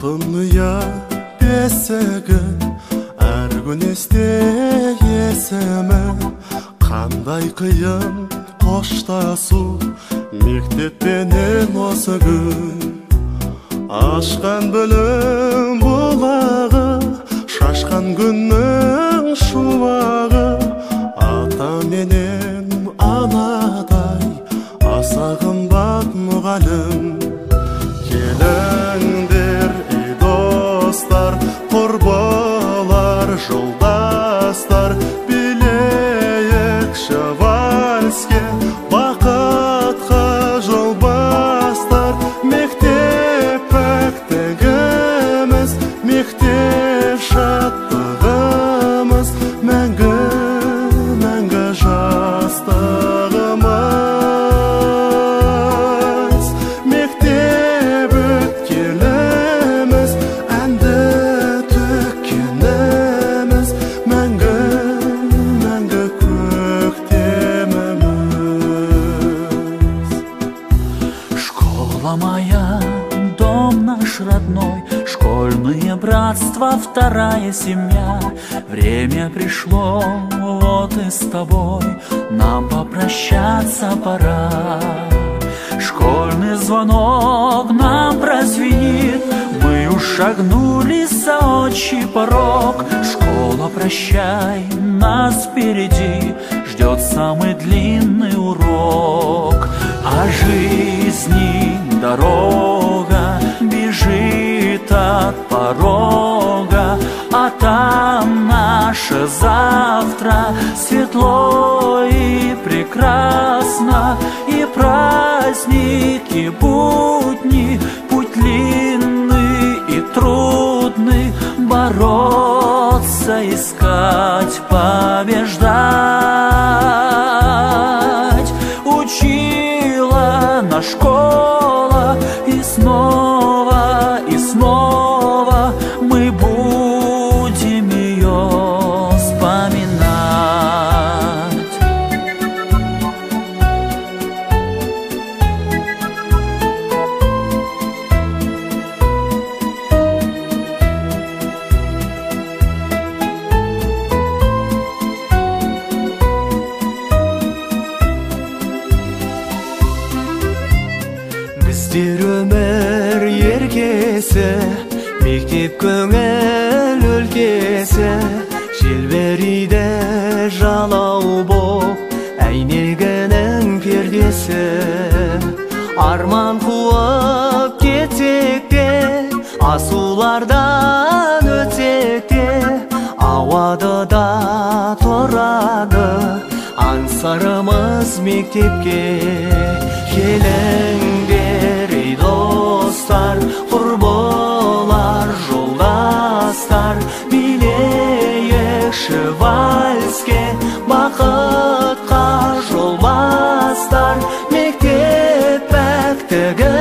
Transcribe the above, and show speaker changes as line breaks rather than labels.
алтын ұя бесігі әр күн есте есімі. Қандай қиын қоштасу мектеппенен осы күн. Ашқан білім бұлағы, шашқан күннің шуағы. Ата менен анадай аса қымбат мұғалім. Келіңдер ей достар, құрбылар, жолдастар, билейікші вальске, бақытқа жол бастар. Мектеп пәктігіміз, мектеп шаттығымыз, мәңгі мәңгі жастығымыз. Мектеп өткеніміз, әнді төккеніміз, мәңгі мәңгі көктеміміз.
Школа моя, дом наш родной, школьное братство, вторая семья. Время пришло, вот и с тобой нам попрощаться пора. Школьный звонок нам прозвенит, мы уж шагнули за отчий порог. Школа, прощай, нас впереди ждет самый длинный урок. А жизни дорога бежит от порога, а там наше завтра светло и прекрасно. И праздники, будни, путь длинный и трудный, бороться, искать, побеждать. Учила нас школа, и снова мы будем ее вспоминать.
Біздер өмір еркесі, мектеп көңіл өлкесі. Желберейді жалау боп әйнегінің пердесі. Арман қуып кетсек те, асулардан өтсек те, ауады да тұрады аңсарымыз мектепке. Келіңдер ей достар, құрбылар, жолдастар, билейікші вальске, бақытқа жол бастар. Мектеп пәктігі